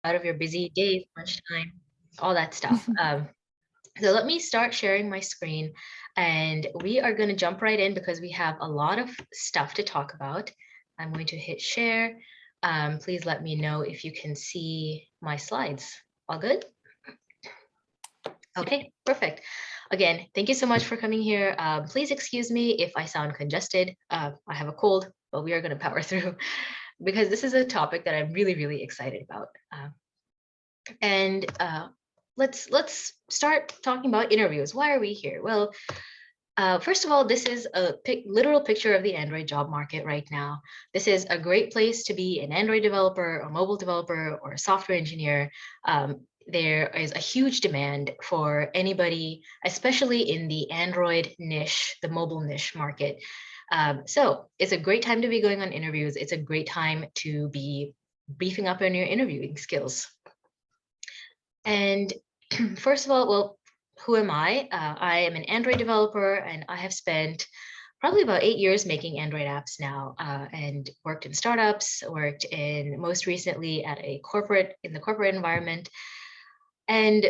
out of your busy day, lunchtime, all that stuff. So let me start sharing my screen, and we are going to jump right in because we have a lot of stuff to talk about. I'm going to hit share. Please let me know if you can see my slides. All good? Okay, perfect. Again, thank you so much for coming here. Please excuse me if I sound congested. I have a cold, but we are going to power through because this is a topic that I'm really, really excited about. And let's start talking about interviews. Why are we here? Well, first of all, this is a literal picture of the Android job market right now. This is a great place to be an Android developer, a mobile developer, or a software engineer. There is a huge demand for anybody, especially in the Android niche, the mobile niche market. So it's a great time to be going on interviews. It's a great time to be beefing up on your interviewing skills. And first of all, well, who am I? I am an Android developer, and I have spent probably about 8 years making Android apps now, and worked in startups, worked in most recently at a corporate, in the corporate environment. And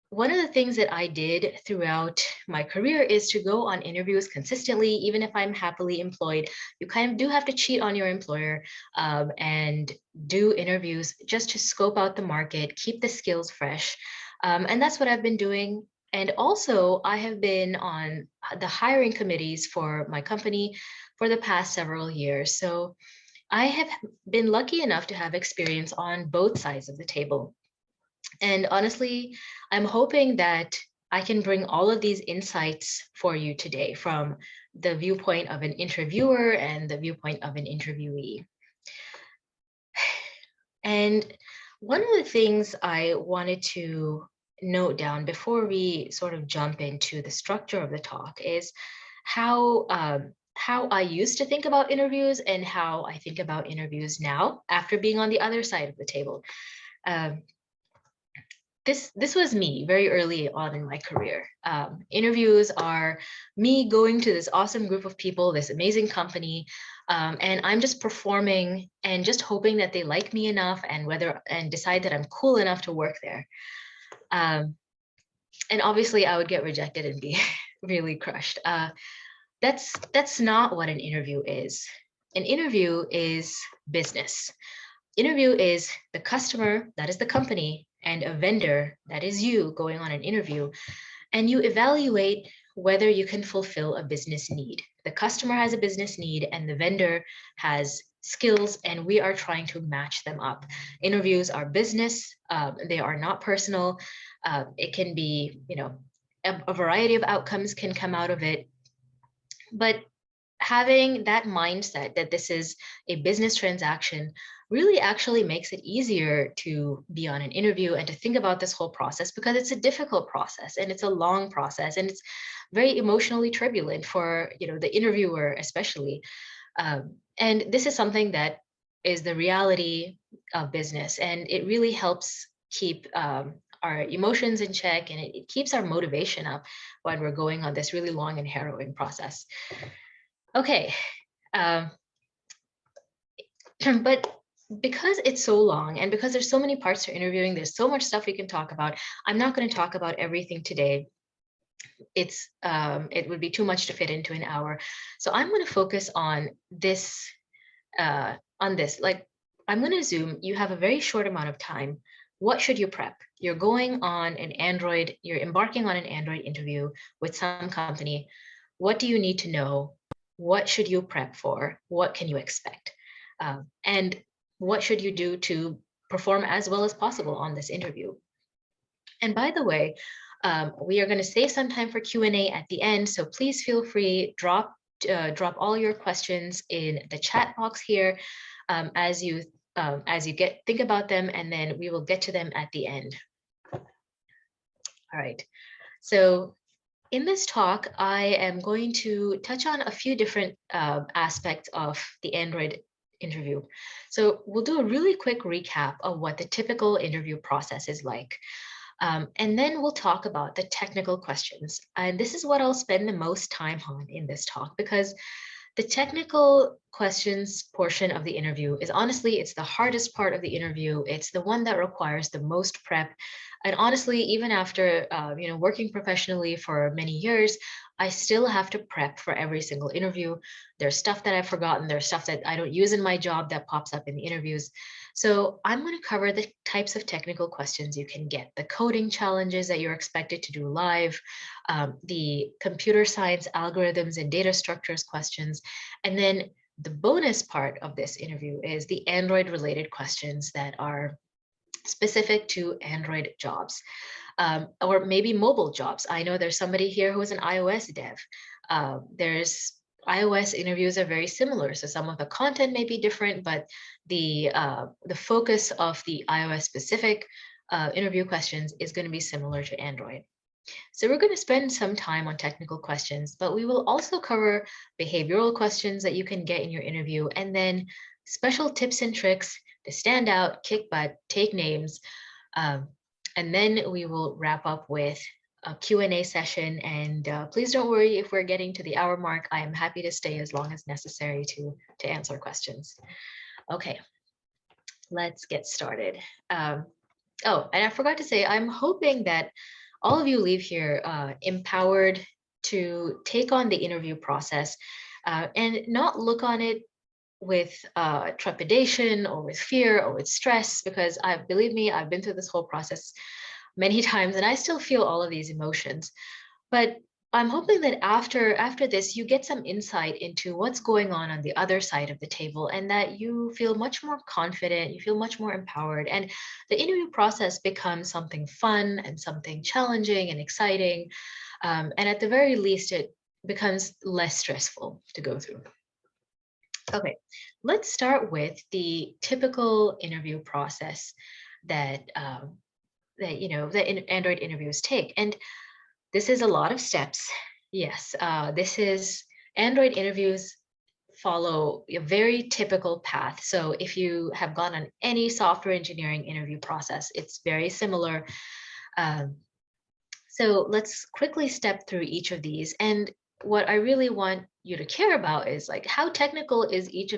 one of the things that I did throughout my career is to go on interviews consistently, even if I'm happily employed. You kind of do have to cheat on your employer and do interviews just to scope out the market, keep the skills fresh. And that's what I've been doing. And also, I have been on the hiring committees for my company for the past several years. So I have been lucky enough to have experience on both sides of the table. And honestly, I'm hoping that I can bring all of these insights for you today from the viewpoint of an interviewer and the viewpoint of an interviewee. And one of the things I wanted to note down before we sort of jump into the structure of the talk is how I used to think about interviews and how I think about interviews now after being on the other side of the table. This was me very early on in my career. Interviews are me going to this awesome group of people, this amazing company, and I'm just performing and just hoping that they like me enough and decide that I'm cool enough to work there. And obviously, I would get rejected and be really crushed. That's not what an interview is. An interview is business. Interview is the customer, that is the company, and a vendor, that is you, going on an interview, and you evaluate whether you can fulfill a business need. The customer has a business need and the vendor has skills, and we are trying to match them up. Interviews are business, they are not personal. It can be, a variety of outcomes can come out of it. But having that mindset that this is a business transaction really actually makes it easier to be on an interview and to think about this whole process, because it's a difficult process and it's a long process and it's very emotionally turbulent for the interviewer especially. And this is something that is the reality of business, and it really helps keep our emotions in check, and it keeps our motivation up when we're going on this really long and harrowing process. Okay, but because it's so long and because there's so many parts to interviewing, there's so much stuff we can talk about. I'm not going to talk about everything today. It would be too much to fit into an hour. So I'm going to focus on this. Like, I'm going to assume you have a very short amount of time. What should you prep? You're going on an Android, you're embarking on an Android interview with some company. What do you need to know? What should you prep for? What can you expect? And what should you do to perform as well as possible on this interview? And by the way, we are going to save some time for Q&A at the end, so please feel free, drop all your questions in the chat box here as you think about them, and then we will get to them at the end. All right, so in this talk, I am going to touch on a few different aspects of the Android interview. So we'll do a really quick recap of what the typical interview process is like. And then we'll talk about the technical questions. And this is what I'll spend the most time on in this talk, because The technical questions portion of the interview is honestly, it's the hardest part of the interview. It's the one that requires the most prep. And honestly, even after working professionally for many years, I still have to prep for every single interview. There's stuff that I've forgotten. There's stuff that I don't use in my job that pops up in the interviews. So I'm going to cover the types of technical questions you can get, the coding challenges that you're expected to do live, the computer science algorithms and data structures questions, and then the bonus part of this interview is the Android related questions that are specific to Android jobs, or maybe mobile jobs. I know there's somebody here who is an iOS dev. There's iOS interviews are very similar, so some of the content may be different, but the focus of the iOS specific interview questions is going to be similar to Android. So we're going to spend some time on technical questions, but we will also cover behavioral questions that you can get in your interview, and then special tips and tricks to stand out, kick butt, take names. And then we will wrap up with a Q&A session. And please don't worry if we're getting to the hour mark. I am happy to stay as long as necessary to answer questions. Okay, let's get started. Oh, and I forgot to say, I'm hoping that all of you leave here empowered to take on the interview process and not look on it with trepidation or with fear or with stress, because believe me, I've been through this whole process many times and I still feel all of these emotions. But I'm hoping that after this, you get some insight into what's going on the other side of the table, and that you feel much more confident, you feel much more empowered, and the interview process becomes something fun and something challenging and exciting. And at the very least, it becomes less stressful to go through. Okay, let's start with the typical interview process that Android interviews take. And this is a lot of steps. Yes, Android interviews follow a very typical path. So if you have gone on any software engineering interview process, it's very similar. So let's quickly step through each of these. And what I really want you to care about is like, how technical is each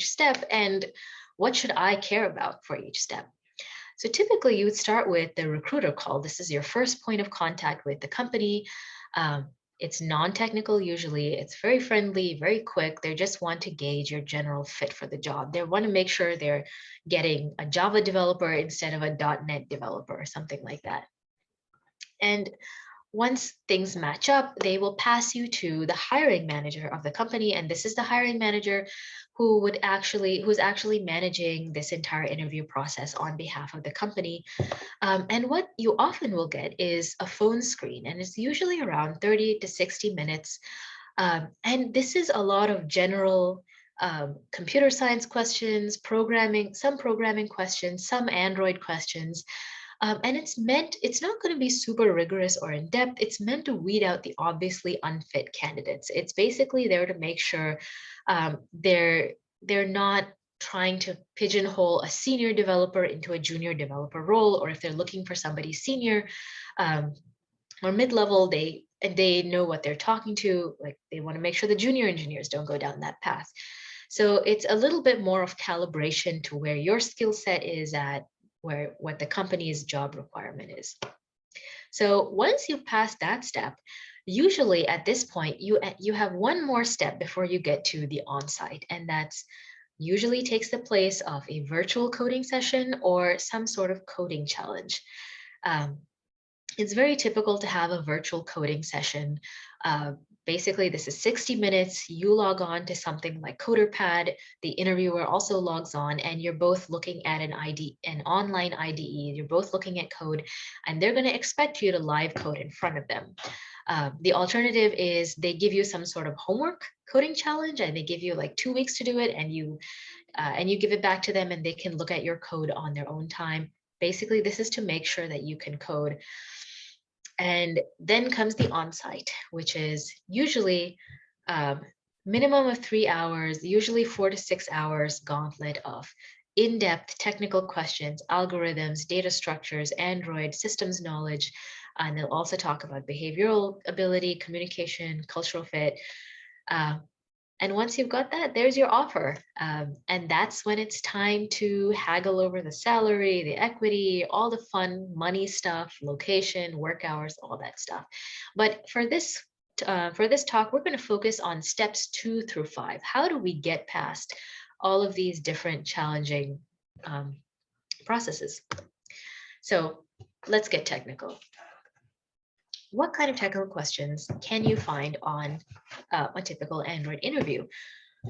step, and what should I care about for each step? So typically you would start with the recruiter call. This is your first point of contact with the company. It's non-technical usually. It's very friendly, very quick. They just want to gauge your general fit for the job. They want to make sure they're getting a Java developer instead of a .NET developer or something like that. And once things match up, they will pass you to the hiring manager of the company. And this is the hiring manager who's actually managing this entire interview process on behalf of the company. And what you often will get is a phone screen, and it's usually around 30 to 60 minutes. And this is a lot of general computer science questions, some programming questions, some Android questions. And it's not going to be super rigorous or in depth. It's meant to weed out the obviously unfit candidates. It's basically there to make sure they're not trying to pigeonhole a senior developer into a junior developer role, or if they're looking for somebody senior or mid-level, they know what they're talking to. Like, they want to make sure the junior engineers don't go down that path. So it's a little bit more of calibration to where your skill set is at, what the company's job requirement is. So once you've passed that step, usually at this point, you have one more step before you get to the on-site, and that's usually takes the place of a virtual coding session or some sort of coding challenge. It's very typical to have a virtual coding session. Basically, this is 60 minutes. You log on to something like CoderPad. The interviewer also logs on, and you're both looking at an online IDE. You're both looking at code, and they're going to expect you to live code in front of them. The alternative is they give you some sort of homework coding challenge, and they give you like 2 weeks to do it, and you give it back to them, and they can look at your code on their own time. Basically, this is to make sure that you can code. And then comes the on-site, which is usually minimum of 3 hours, usually 4 to 6 hours gauntlet of in-depth technical questions, algorithms, data structures, Android, systems knowledge, and they'll also talk about behavioral ability, communication, cultural fit. And once you've got that, there's your offer. And that's when it's time to haggle over the salary, the equity, all the fun money stuff, location, work hours, all that stuff. But for this talk, we're going to focus on steps 2 through 5. How do we get past all of these different challenging processes? So let's get technical. What kind of technical questions can you find on a typical Android interview?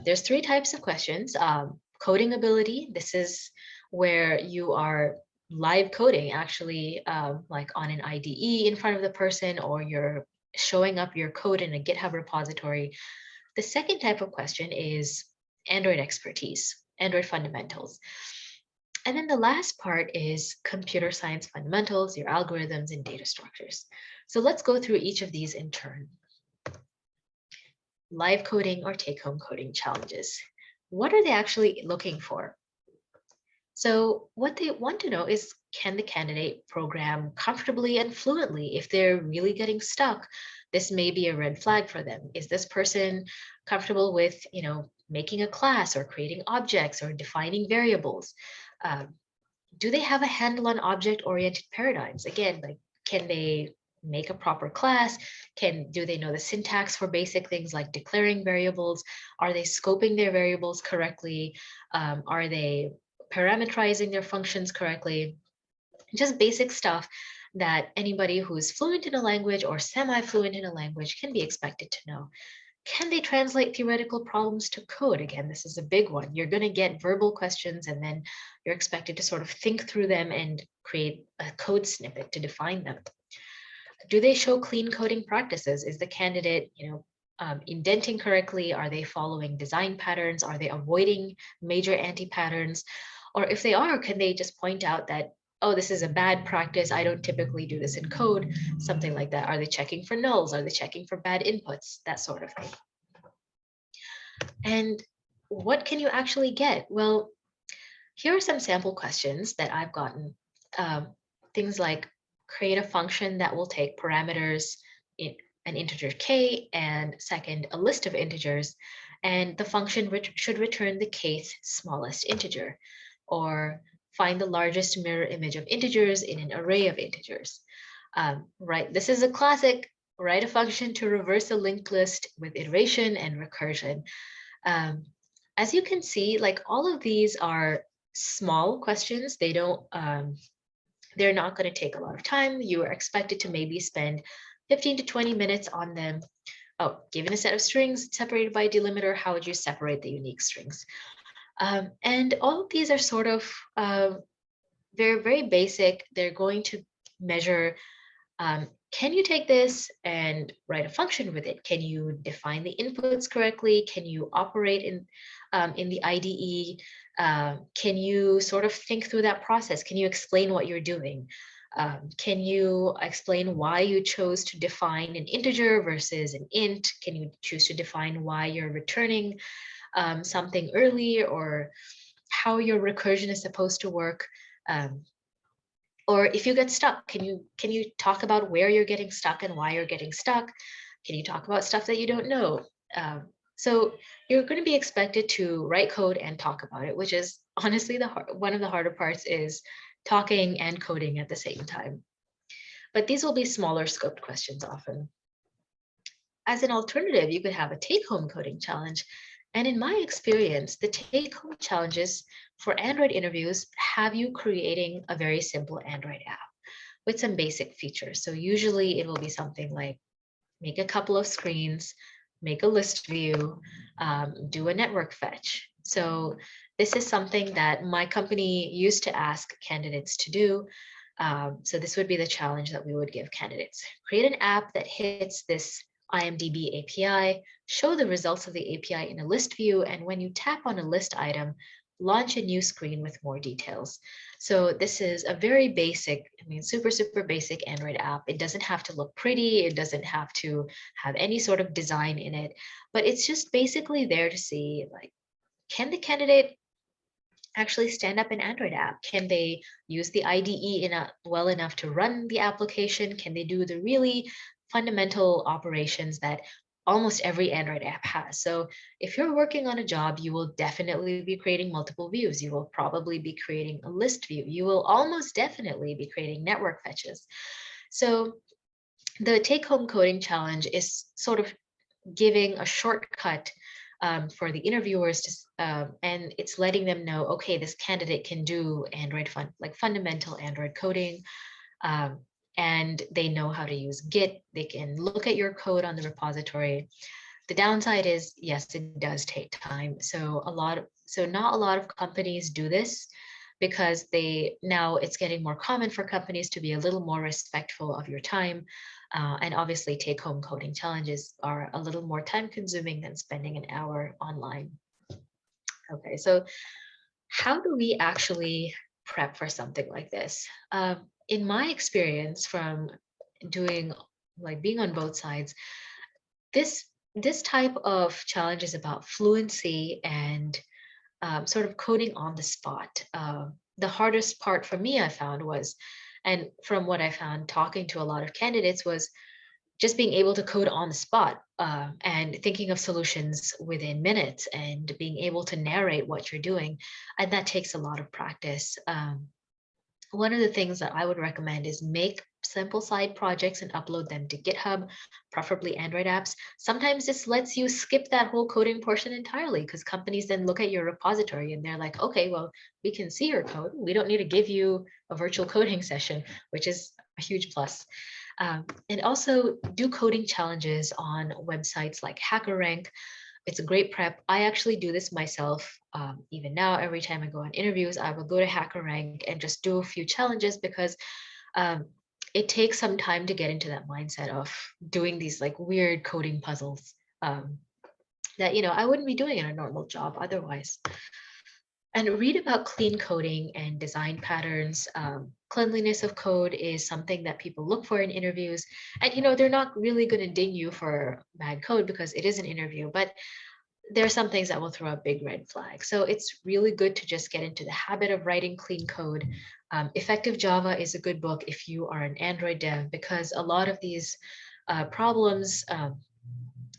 There's 3 types of questions. Coding ability, this is where you are live coding, actually like on an IDE in front of the person, or you're showing up your code in a GitHub repository. The second type of question is Android expertise, Android fundamentals. And then the last part is computer science fundamentals, your algorithms and data structures. So let's go through each of these in turn. Live coding or take-home coding challenges. What are they actually looking for? So what they want to know is, can the candidate program comfortably and fluently? If they're really getting stuck, this may be a red flag for them. Is this person comfortable with, making a class or creating objects or defining variables? Do they have a handle on object-oriented paradigms? Again, like, can they make a proper class? Do they know the syntax for basic things like declaring variables? Are they scoping their variables correctly? Are they parameterizing their functions correctly? Just basic stuff that anybody who's fluent in a language or semi-fluent in a language can be expected to know. Can they translate theoretical problems to code? Again, this is a big one. You're going to get verbal questions, and then you're expected to sort of think through them and create a code snippet to define them. Do they show clean coding practices? Is the candidate, indenting correctly? Are they following design patterns? Are they avoiding major anti-patterns? Or if they are, can they just point out that, oh, this is a bad practice, I don't typically do this in code, something like that. Are they checking for nulls? Are they checking for bad inputs? That sort of thing. And what can you actually get? Well, here are some sample questions that I've gotten. Things like, create a function that will take parameters in an integer k, and second, a list of integers, and the function should return the kth smallest integer, or find the largest mirror image of integers in an array of integers. Right, this is a classic. Write a function to reverse a linked list with iteration and recursion. As you can see, like, all of these are small questions. They don't, they're not going to take a lot of time. You are expected to maybe spend 15 to 20 minutes on them. Oh, given a set of strings separated by a delimiter, how would you separate the unique strings? And all of these are sort of, they're very basic. They're going to measure, can you take this and write a function with it? Can you define the inputs correctly? Can you operate in the IDE? Can you sort of think through that process? Can you explain what you're doing? Can you explain why you chose to define an integer versus an int? Can you choose to define why you're returning something early, or how your recursion is supposed to work? Or if you get stuck, can you talk about where you're getting stuck and why you're getting stuck? Can you talk about stuff that you don't know? So you're going to be expected to write code and talk about it, which is honestly one of the harder parts, is talking and coding at the same time. But these will be smaller scoped questions often. As an alternative, you could have a take-home coding challenge. And in my experience, the take-home challenges for Android interviews have you creating a very simple Android app with some basic features. So usually it will be something like, make a couple of screens, make a list view, do a network fetch. So this is something that my company used to ask candidates to do. So this would be the challenge that we would give candidates. Create an app that hits this IMDb API, show the results of the API in a list view, and when you tap on a list item, launch a new screen with more details. So this is a very basic, super, super basic Android app. It doesn't have to look pretty. It doesn't have to have any sort of design in it, but it's just basically there to see, like, can the candidate actually stand up an Android app? Can they use the IDE well enough to run the application? Can they do the really fundamental operations that almost every Android app has. So if you're working on a job, you will definitely be creating multiple views. You will probably be creating a list view. You will almost definitely be creating network fetches. So the take-home coding challenge is sort of giving a shortcut for the interviewers to, and it's letting them know, okay, this candidate can do Android like fundamental Android coding, um, and they know how to use Git. They can look at your code on the repository. The downside is, yes, it does take time. So not a lot of companies do this because now it's getting more common for companies to be a little more respectful of your time. And obviously take home coding challenges are a little more time consuming than spending an hour online. Okay, so how do we actually prep for something like this? In my experience from doing, like being on both sides, this type of challenge is about fluency and sort of coding on the spot. The hardest part for me, I found was, and from what I found talking to a lot of candidates, was just being able to code on the spot and thinking of solutions within minutes and being able to narrate what you're doing. And that takes a lot of practice. One of the things that I would recommend is make simple side projects and upload them to GitHub, preferably Android apps. Sometimes this lets you skip that whole coding portion entirely because companies then look at your repository and they're like, okay, well, we can see your code. We don't need to give you a virtual coding session, which is a huge plus. And also do coding challenges on websites like HackerRank. It's a great prep. I actually do this myself. Even now, every time I go on interviews, I will go to HackerRank and just do a few challenges because um, it takes some time to get into that mindset of doing these like weird coding puzzles that, I wouldn't be doing in a normal job otherwise. And read about clean coding and design patterns. Cleanliness of code is something that people look for in interviews. And, they're not really going to ding you for bad code because it is an interview, but there are some things that will throw up big red flags. So it's really good to just get into the habit of writing clean code. Effective Java is a good book if you are an Android dev because a lot of these problems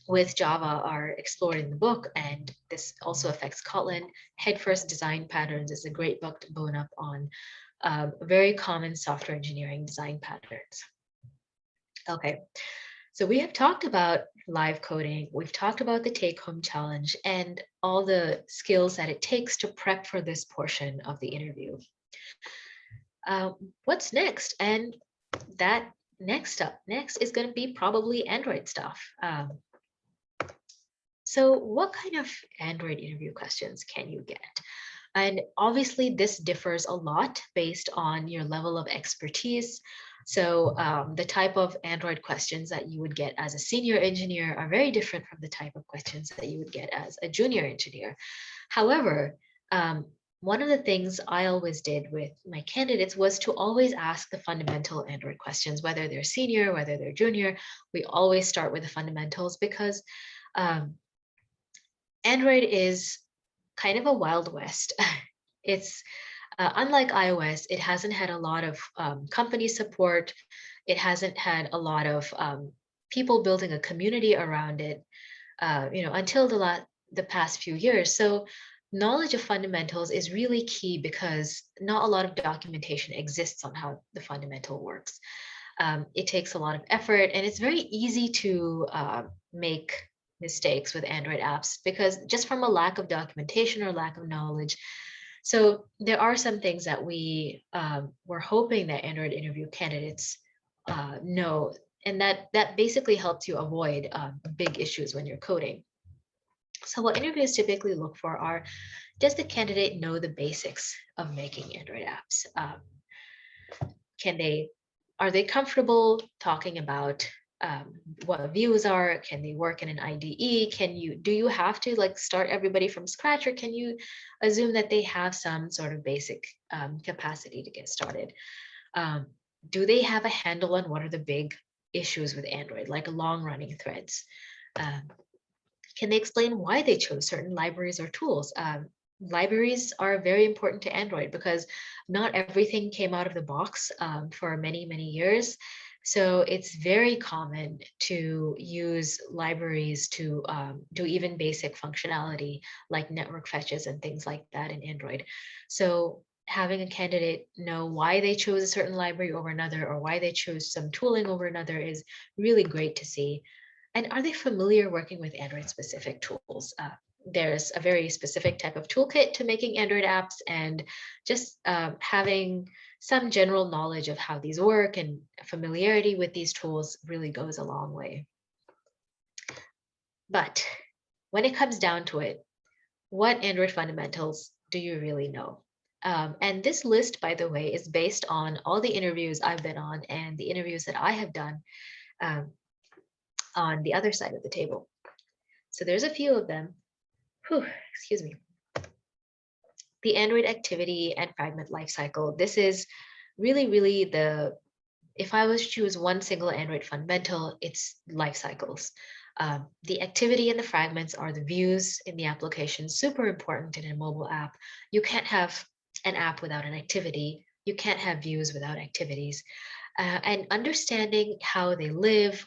with Java are explored in the book, and this also affects Kotlin. Headfirst Design Patterns is a great book to bone up on very common software engineering design patterns. Okay, so we have talked about live coding, we've talked about the take-home challenge and all the skills that it takes to prep for this portion of the interview. What's next? And that next is going to be probably Android stuff. So what kind of Android interview questions can you get? And obviously this differs a lot based on your level of expertise. So the type of Android questions that you would get as a senior engineer are very different from the type of questions that you would get as a junior engineer. However, one of the things I always did with my candidates was to always ask the fundamental Android questions, whether they're senior, whether they're junior. We always start with the fundamentals because Android is kind of a wild west. It's unlike iOS, it hasn't had a lot of company support. It hasn't had a lot of people building a community around it, until the past few years. So knowledge of fundamentals is really key because not a lot of documentation exists on how the fundamental works. It takes a lot of effort, and it's very easy to make mistakes with Android apps because just from a lack of documentation or lack of knowledge. So there are some things that we're hoping that Android interview candidates know, and that basically helps you avoid big issues when you're coding. So what interviews typically look for are, does the candidate know the basics of making Android apps? Are they comfortable talking about what views are? Can they work in an IDE? Do you have to like start everybody from scratch, or can you assume that they have some sort of basic capacity to get started? Do they have a handle on what are the big issues with Android, like long running threads? Can they explain why they chose certain libraries or tools? Libraries are very important to Android because not everything came out of the box for many, many years. So it's very common to use libraries to do even basic functionality like network fetches and things like that in Android. So having a candidate know why they chose a certain library over another or why they chose some tooling over another is really great to see. And are they familiar working with Android specific tools? There's a very specific type of toolkit to making Android apps, and just having some general knowledge of how these work and familiarity with these tools really goes a long way. But when it comes down to it, what Android fundamentals do you really know? And this list, by the way, is based on all the interviews I've been on and the interviews that I have done um, on the other side of the table. So there's a few of them. Whew, excuse me. The Android activity and fragment lifecycle. This is really if I was to choose one single Android fundamental, it's life cycles. The activity and the fragments are the views in the application, super important in a mobile app. You can't have an app without an activity. You can't have views without activities. And understanding how they live,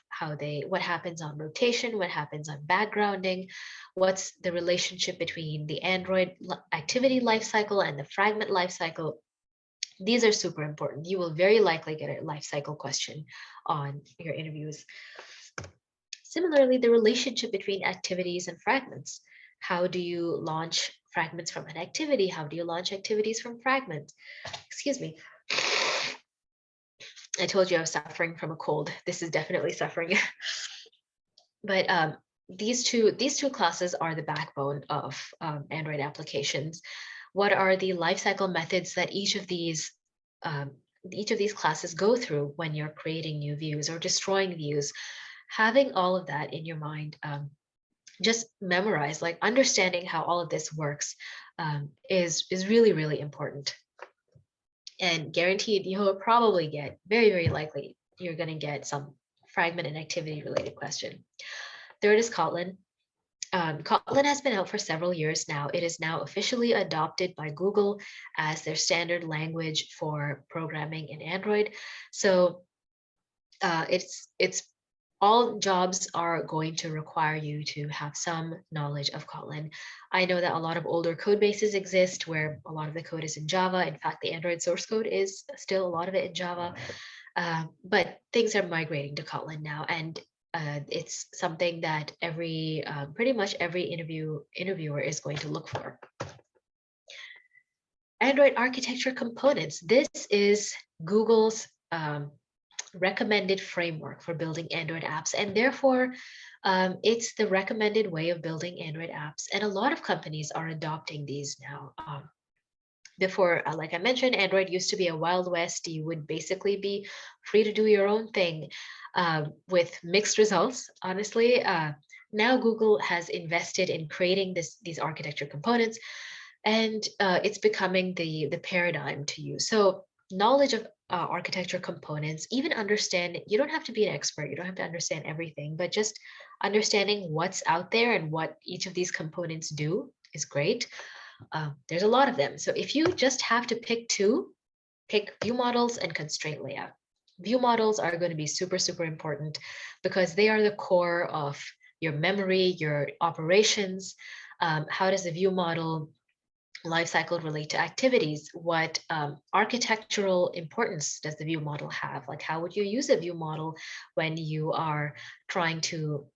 what happens on rotation, what happens on backgrounding, what's the relationship between the Android activity lifecycle and the fragment lifecycle. These are super important. You will very likely get a life cycle question on your interviews. Similarly, the relationship between activities and fragments. How do you launch fragments from an activity? How do you launch activities from fragments? Excuse me. I told you I was suffering from a cold. This is definitely suffering. But these two classes are the backbone of Android applications. What are the lifecycle methods that each of these classes go through when you're creating new views or destroying views? Having all of that in your mind, just memorize, like understanding how all of this works is really important. And guaranteed, you'll probably get, very likely, you're going to get some fragment and activity related question. Third is Kotlin. Kotlin has been out for several years now. It is now officially adopted by Google as their standard language for programming in Android. So it's all jobs are going to require you to have some knowledge of Kotlin. I know that a lot of older code bases exist where a lot of the code is in Java. In fact, the Android source code is still a lot of it in Java. But things are migrating to Kotlin now, and it's something that pretty much every interviewer is going to look for. Android architecture components. This is Google's recommended framework for building Android apps, and therefore it's the recommended way of building Android apps, and a lot of companies are adopting these now. Before, like I mentioned, Android used to be a Wild West. You would basically be free to do your own thing with mixed results, honestly. Now Google has invested in creating these architecture components, and it's becoming the paradigm to use. So knowledge of architecture components, even understand, you don't have to be an expert, you don't have to understand everything, but just understanding what's out there and what each of these components do is great. There's a lot of them. So if you just have to pick two, pick view models and constraint layout. View models are going to be super important because they are the core of your memory, your operations. How does the view model lifecycle relate to activities? What architectural importance does the view model have? Like, how would you use a view model when you are trying to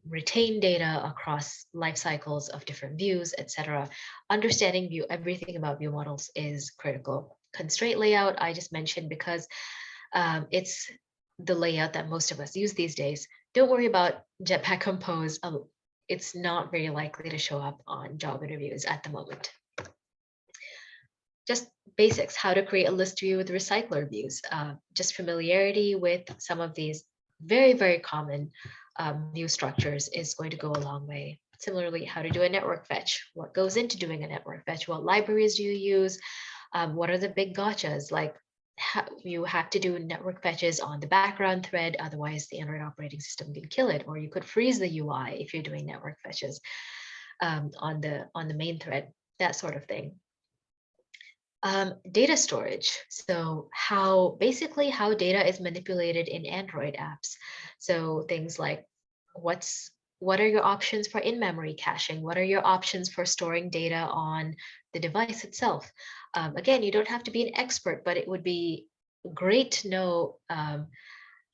retain data across life cycles of different views, etc.? Understanding everything about view models is critical. Constraint layout, I just mentioned because it's the layout that most of us use these days. Don't worry about Jetpack Compose. It's not very likely to show up on job interviews at the moment. Just basics, how to create a list view with recycler views. Just familiarity with some of these very common view structures is going to go a long way. Similarly, how to do a network fetch. What goes into doing a network fetch? What libraries do you use? What are the big gotchas? Like, you have to do network fetches on the background thread, otherwise the Android operating system can kill it, or you could freeze the UI if you're doing network fetches on the main thread, that sort of thing. Data storage. So basically how data is manipulated in Android apps. So things like what are your options for in-memory caching? What are your options for storing data on the device itself? Again, you don't have to be an expert, but it would be great to know,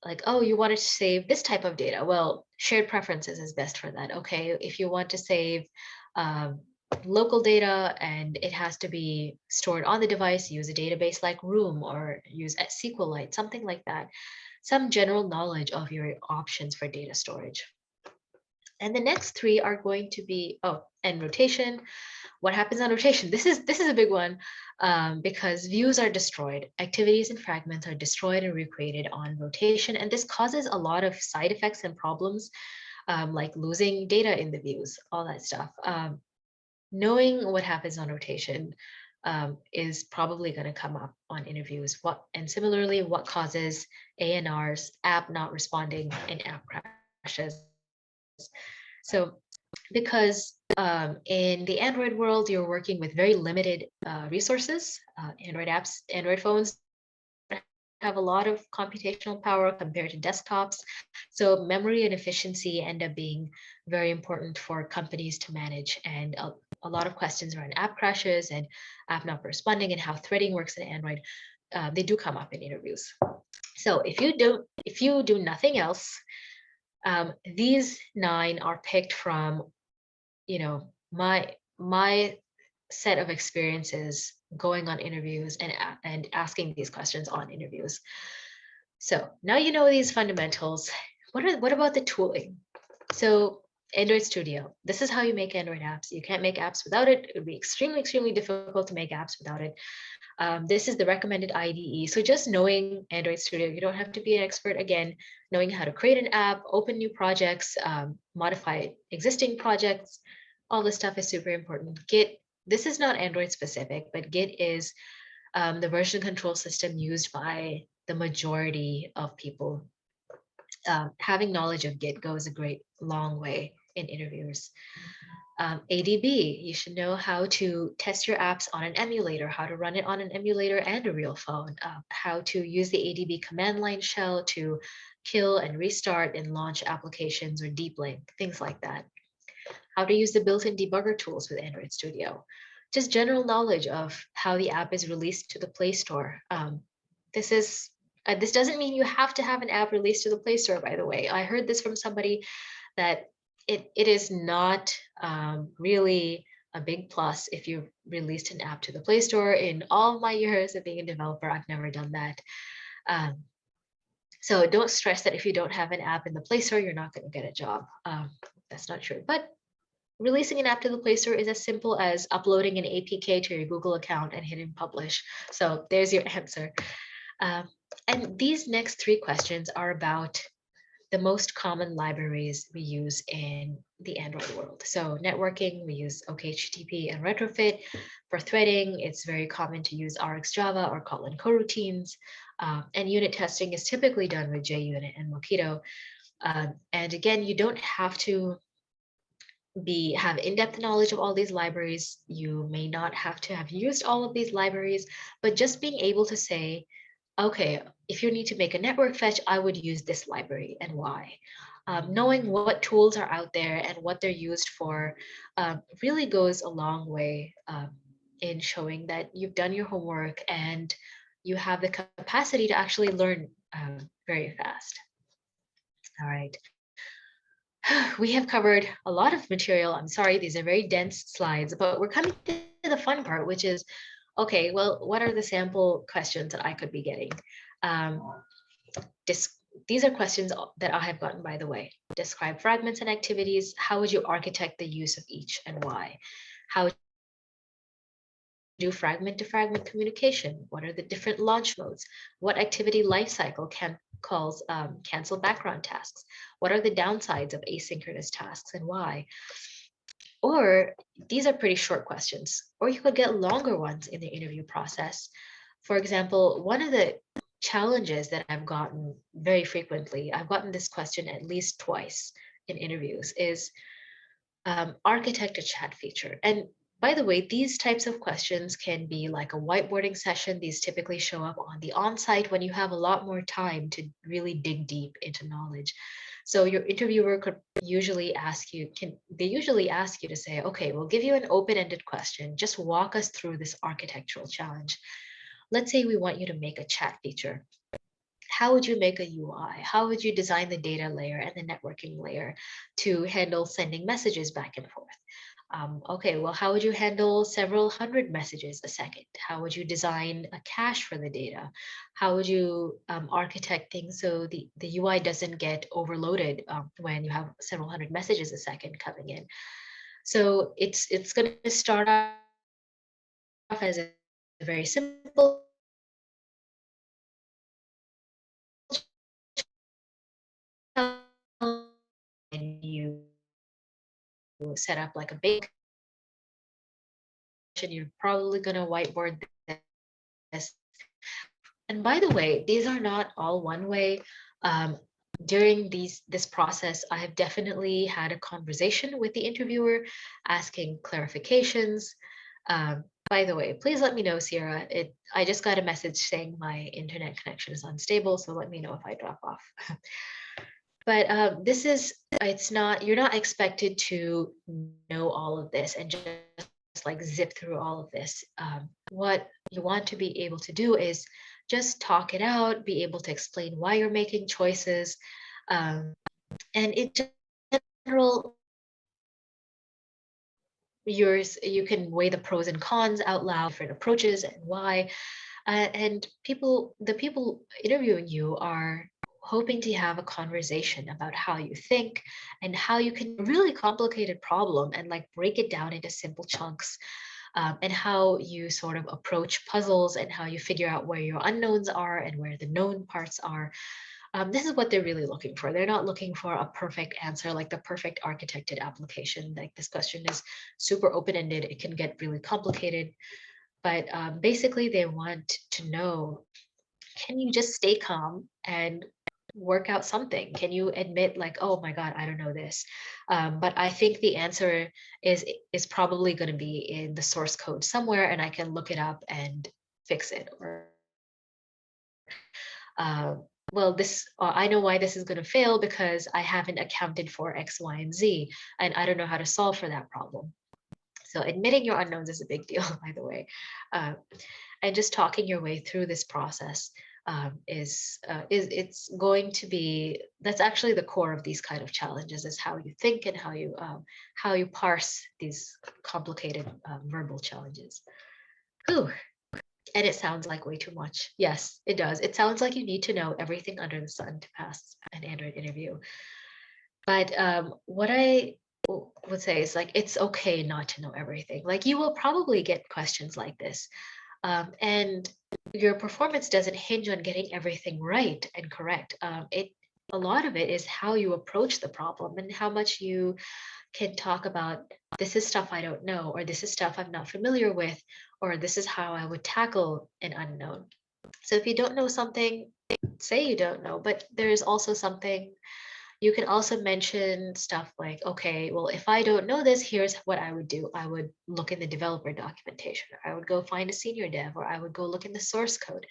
like, oh, you wanted to save this type of data. Well, shared preferences is best for that. Okay, if you want to save um, local data and it has to be stored on the device, use a database like Room or use SQLite, something like that. Some general knowledge of your options for data storage. And the next three are going to be, oh, and rotation. What happens on rotation? This is a big one, because views are destroyed. Activities and fragments are destroyed and recreated on rotation. And this causes a lot of side effects and problems, like losing data in the views, all that stuff. Knowing what happens on rotation is probably going to come up on interviews. And similarly, what causes ANRs, app not responding, and app crashes. So because in the Android world, you're working with very limited resources. Android apps, Android phones have a lot of computational power compared to desktops. So memory and efficiency end up being very important for companies to manage. And a lot of questions around app crashes and app not responding and how threading works in Android, they do come up in interviews. So if you do nothing else, these 9 are picked from, my set of experiences going on interviews and asking these questions on interviews. So now you know these fundamentals. What about the tooling? So Android Studio, this is how you make Android apps. You can't make apps without it. It would be extremely, extremely difficult to make apps without it. This is the recommended IDE. So just knowing Android Studio, you don't have to be an expert. Again, knowing how to create an app, open new projects, modify existing projects, all this stuff is super important. Git, this is not Android specific, but Git is the version control system used by the majority of people. Having knowledge of Git goes a great long way in interviews. ADB, you should know how to test your apps on an emulator, how to run it on an emulator and a real phone, how to use the ADB command line shell to kill and restart and launch applications or deep link, things like that. How to use the built-in debugger tools with Android Studio. Just general knowledge of how the app is released to the Play Store. This doesn't mean you have to have an app released to the Play Store, by the way. I heard this from somebody that it is not really a big plus if you've released an app to the Play Store. In all my years of being a developer, I've never done that. So don't stress that if you don't have an app in the Play Store, you're not going to get a job. That's not true. But releasing an app to the Play Store is as simple as uploading an APK to your Google account and hitting publish. So there's your answer. And these next 3 questions are about the most common libraries we use in the Android world. So networking, we use OKHTTP and Retrofit. For threading, it's very common to use RxJava or Kotlin coroutines. And unit testing is typically done with JUnit and Mockito. And again, you don't have to have in-depth knowledge of all these libraries. You may not have to have used all of these libraries, but just being able to say, okay, if you need to make a network fetch, I would use this library and why. Knowing what tools are out there and what they're used for really goes a long way in showing that you've done your homework and you have the capacity to actually learn very fast. All right. We have covered a lot of material. I'm sorry, these are very dense slides, but we're coming to the fun part, which is, okay, well, what are the sample questions that I could be getting? These are questions that I have gotten, by the way. Describe fragments and activities. How would you architect the use of each and why? How do fragment-to-fragment communication? What are the different launch modes? What activity lifecycle calls cancel background tasks? What are the downsides of asynchronous tasks and why? Or these are pretty short questions, or you could get longer ones in the interview process. For example, one of the challenges that I've gotten very frequently, I've gotten this question at least twice in interviews, is architect a chat feature. And By the way, these types of questions can be like a whiteboarding session. These typically show up on the on-site when you have a lot more time to really dig deep into knowledge. So your interviewer could usually ask you, they usually ask you to say, okay, we'll give you an open-ended question. Just walk us through this architectural challenge. Let's say we want you to make a chat feature. How would you make a UI? How would you design the data layer and the networking layer to handle sending messages back and forth? Okay, well, how would you handle several hundred messages a second? How would you design a cache for the data? How would you architect things so the UI doesn't get overloaded when you have several hundred messages a second coming in? So it's going to start off as a very simple and you set up like a big, you're probably going to whiteboard this. And by the way, these are not all one way. Um, during this process, I have definitely had a conversation with the interviewer, asking clarifications. By the way, please let me know, Sierra. I just got a message saying my internet connection is unstable, so let me know if I drop off. But it's not, you're not expected to know all of this and just like zip through all of this. What you want to be able to do is just talk it out, be able to explain why you're making choices. And in general, you can weigh the pros and cons out loud, different approaches and why. And the people interviewing you are hoping to have a conversation about how you think and how you can really complicated problem and like break it down into simple chunks, and how you sort of approach puzzles and how you figure out where your unknowns are and where the known parts are. This is what they're really looking for. They're not looking for a perfect answer, like the perfect architected application. Like this question is super open-ended. It can get really complicated, but basically they want to know, can you just stay calm and work out something? Can you admit like, oh my God, I don't know this. But I think the answer is probably going to be in the source code somewhere and I can look it up and fix it. Or uh, well, I know why this is going to fail because I haven't accounted for X, Y, and Z, and I don't know how to solve for that problem. So admitting your unknowns is a big deal, by the way. And just talking your way through this process is it's going to be, that's actually the core of these kind of challenges, is how you think and how you parse these complicated verbal challenges. Whew. And it sounds like way too much. Yes, it does. It sounds like you need to know everything under the sun to pass an Android interview. But what I would say is like, it's okay not to know everything. Like you will probably get questions like this. And your performance doesn't hinge on getting everything right and correct. A lot of it is how you approach the problem and how much you can talk about, this is stuff I don't know, or this is stuff I'm not familiar with, or this is how I would tackle an unknown. So if you don't know something, say you don't know, but there's also something. You can also mention stuff like, okay, well, if I don't know this, here's what I would do. I would look in the developer documentation, or I would go find a senior dev, or I would go look in the source code.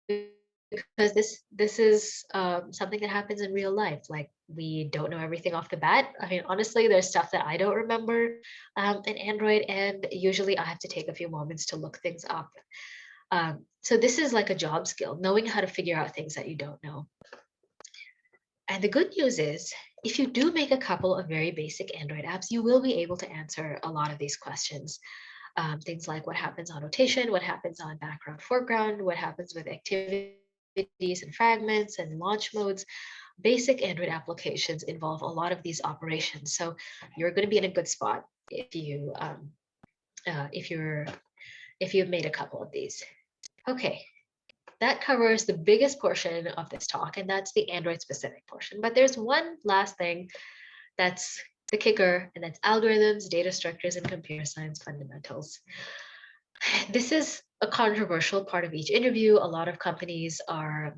Because this is something that happens in real life. Like we don't know everything off the bat. I mean, honestly, there's stuff that I don't remember in Android, and usually I have to take a few moments to look things up. So this is like a job skill, knowing how to figure out things that you don't know. And the good news is, if you do make a couple of very basic Android apps, you will be able to answer a lot of these questions. Things like what happens on notation, what happens on background, foreground, what happens with activities and fragments and launch modes. Basic Android applications involve a lot of these operations. So you're going to be in a good spot if you've made a couple of these. Okay, that covers the biggest portion of this talk, and that's the Android specific portion. But there's one last thing that's the kicker, and that's algorithms, data structures, and computer science fundamentals. This is a controversial part of each interview. A lot of companies are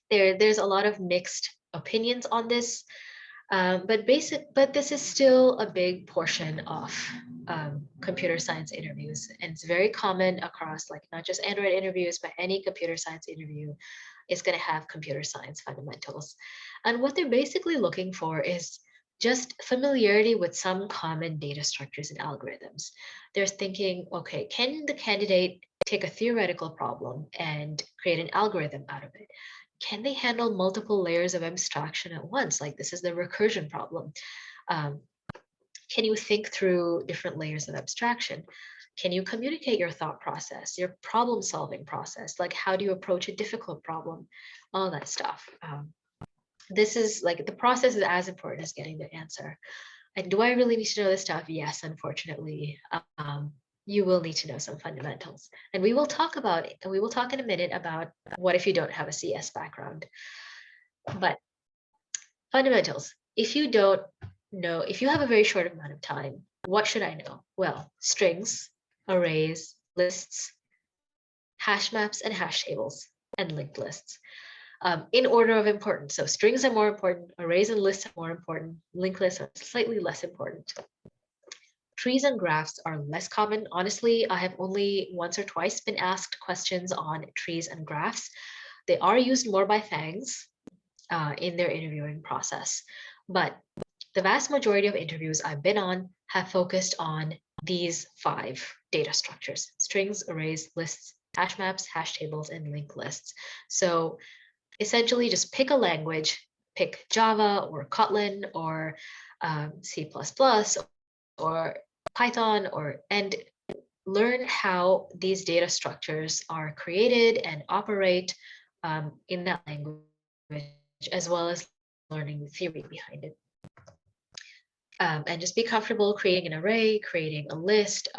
there's a lot of mixed opinions on this, but this is still a big portion of computer science interviews, and it's very common across like not just Android interviews, but any computer science interview is going to have computer science fundamentals. And what they're basically looking for is just familiarity with some common data structures and algorithms. They're thinking, okay, can the candidate take a theoretical problem and create an algorithm out of it? Can they handle multiple layers of abstraction at once? Like this is the recursion problem. Um, can you think through different layers of abstraction? Can you communicate your thought process, your problem solving process? Like how do you approach a difficult problem? All that stuff. This is like the process is as important as getting the answer. And do I really need to know this stuff? Yes, unfortunately. You will need to know some fundamentals. And we will talk about it. And we will talk in a minute about what if you don't have a CS background. But fundamentals, if you don't know, if you have a very short amount of time, what should I know? Well, strings, arrays, lists, hash maps, and hash tables, and linked lists. In order of importance. So strings are more important, arrays and lists are more important, linked lists are slightly less important. Trees and graphs are less common. Honestly, I have only once or twice been asked questions on trees and graphs. They are used more by FANGs in their interviewing process. But the vast majority of interviews I've been on have focused on these 5 data structures: strings, arrays, lists, hash maps, hash tables, and linked lists. So essentially just pick a language, pick Java or Kotlin or C++ or Python, and learn how these data structures are created and operate in that language, as well as learning the theory behind it. And just be comfortable creating an array, creating a list,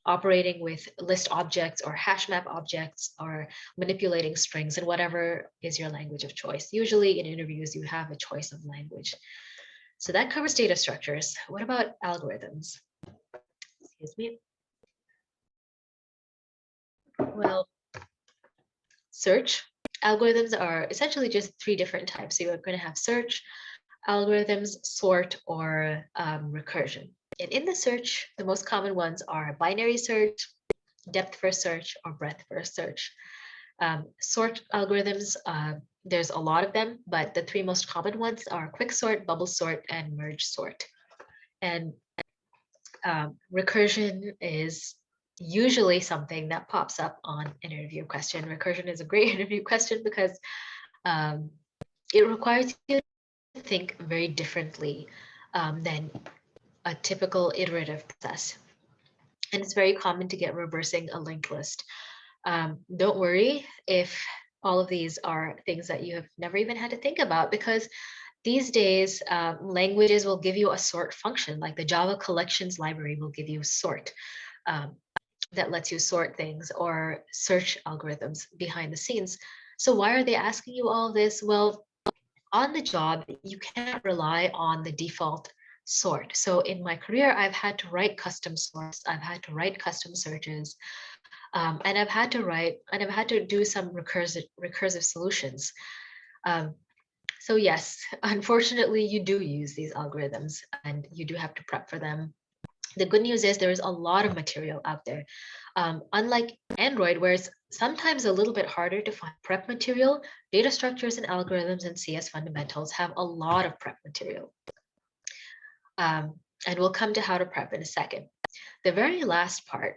operating with list objects or hash map objects, or manipulating strings in whatever is your language of choice. Usually in interviews, you have a choice of language. So that covers data structures. What about algorithms? Excuse me. Well, search. Algorithms are essentially just 3 different types. So you're going to have search, algorithms, sort, or recursion. And in the search, the most common ones are binary search, depth first search, or breadth first search. Sort algorithms, there's a lot of them, but the 3 most common ones are quick sort, bubble sort, and merge sort. And recursion is usually something that pops up on an interview question. Recursion is a great interview question because it requires you to think very differently than a typical iterative process. And it's very common to get reversing a linked list. Don't worry if all of these are things that you have never even had to think about, because these days, languages will give you a sort function, like the Java collections library will give you sort that lets you sort things, or search algorithms behind the scenes. So why are they asking you all this? Well, on the job, you can't rely on the default sort. So in my career, I've had to write custom sorts, I've had to write custom searches, and I've had to do some recursive solutions. So yes, unfortunately, you do use these algorithms and you do have to prep for them. The good news is there is a lot of material out there. Unlike Android, where it's sometimes a little bit harder to find prep material, data structures and algorithms and CS fundamentals have a lot of prep material. And we'll come to how to prep in a second. The very last part,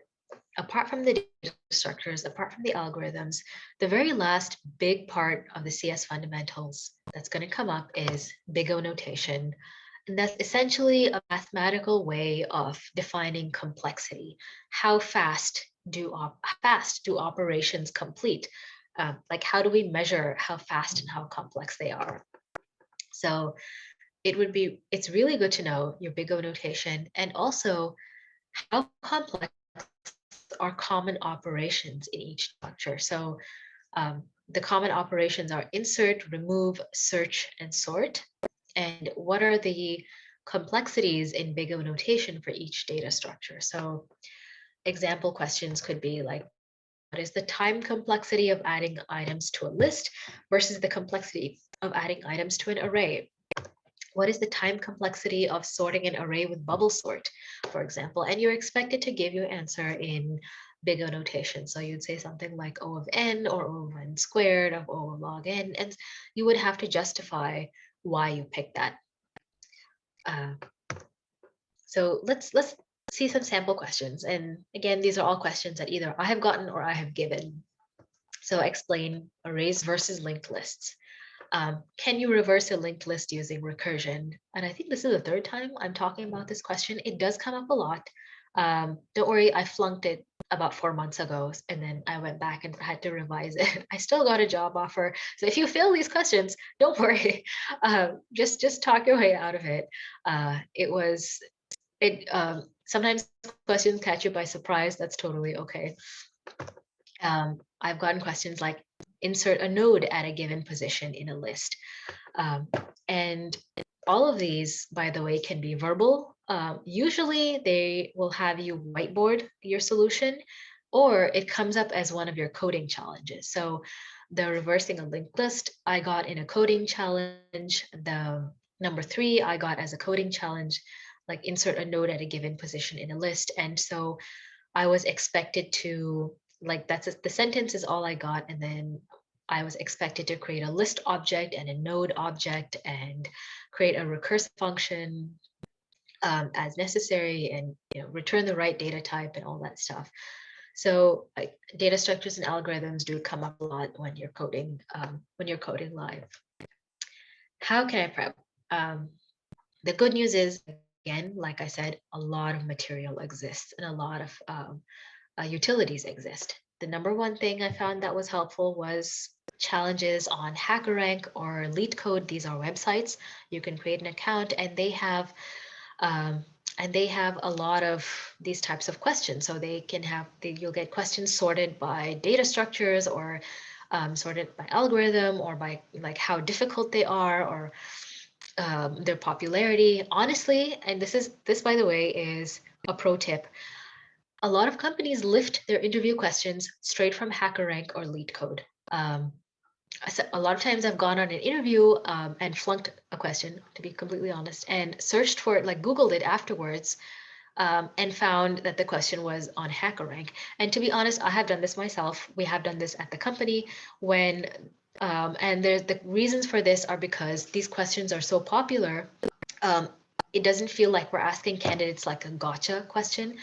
apart from the data structures, apart from the algorithms, the very last big part of the CS fundamentals that's going to come up is big O notation. And that's essentially a mathematical way of defining complexity. How fast do operations complete? Like how do we measure how fast and how complex they are? So it's really good to know your big O notation, and also how complex are common operations in each structure. So the common operations are insert, remove, search, and sort. And what are the complexities in big O notation for each data structure? So example questions could be like, what is the time complexity of adding items to a list versus the complexity of adding items to an array? What is the time complexity of sorting an array with bubble sort, for example? And you're expected to give your answer in bigger notation. So you'd say something like O of n or O of n squared of O log n, and you would have to justify why you picked that. So let's see some sample questions. And again, these are all questions that either I have gotten or I have given. So explain arrays versus linked lists. Can you reverse a linked list using recursion? And I think this is the third time I'm talking about this question. It does come up a lot. Don't worry, I flunked it about 4 months ago, and then I went back and had to revise it. I still got a job offer. So if you fail these questions, don't worry. Just talk your way out of it. Sometimes questions catch you by surprise. That's totally okay. I've gotten questions like insert a node at a given position in a list. And all of these, by the way, can be verbal. Usually they will have you whiteboard your solution, or it comes up as one of your coding challenges. So the reversing a linked list, I got in a coding challenge. The number 3, I got as a coding challenge, like insert a node at a given position in a list. And so I was expected to, like, the sentence is all I got. And then I was expected to create a list object and a node object and create a recursive function as necessary, and return the right data type and all that stuff. So data structures and algorithms do come up a lot when you're coding live. How can I prep? The good news is, again, like I said, a lot of material exists and a lot of utilities exist. The number one thing I found that was helpful was challenges on HackerRank or LeetCode. These are websites. You can create an account, and they have a lot of these types of questions. So you'll get questions sorted by data structures, or sorted by algorithm, or by like how difficult they are, or their popularity. Honestly, and this by the way is a pro tip. A lot of companies lift their interview questions straight from HackerRank or LeetCode. A lot of times I've gone on an interview and flunked a question, to be completely honest, and searched for it, like Googled it afterwards, and found that the question was on HackerRank. And to be honest, I have done this myself. We have done this at the company and the reasons for this are because these questions are so popular. It doesn't feel like we're asking candidates like a gotcha question.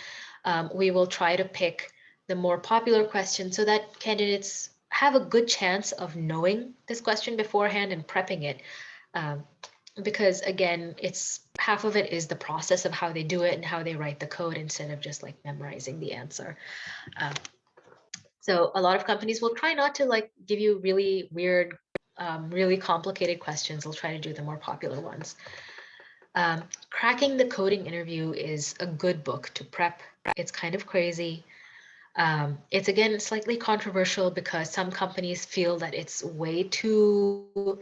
We will try to pick the more popular questions so that candidates have a good chance of knowing this question beforehand and prepping it. Because again, half of it is the process of how they do it and how they write the code instead of just like memorizing the answer. So a lot of companies will try not to like give you really weird, really complicated questions. They'll try to do the more popular ones. Cracking the Coding Interview is a good book to prep. It's kind of crazy. It's again slightly controversial because some companies feel that it's way too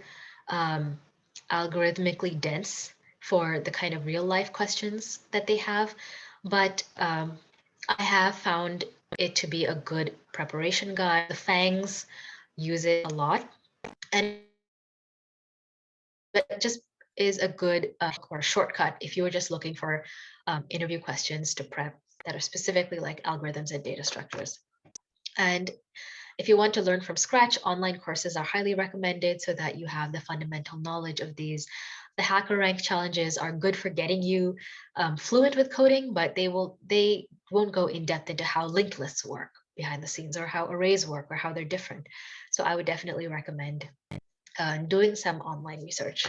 algorithmically dense for the kind of real life questions that they have. But I have found it to be a good preparation guide. The FANGs use it a lot, and it just is a good or a shortcut if you were just looking for interview questions to prep that are specifically like algorithms and data structures. And if you want to learn from scratch, online courses are highly recommended so that you have the fundamental knowledge of these. The HackerRank challenges are good for getting you fluent with coding, but they won't go in depth into how linked lists work behind the scenes, or how arrays work, or how they're different. So I would definitely recommend doing some online research.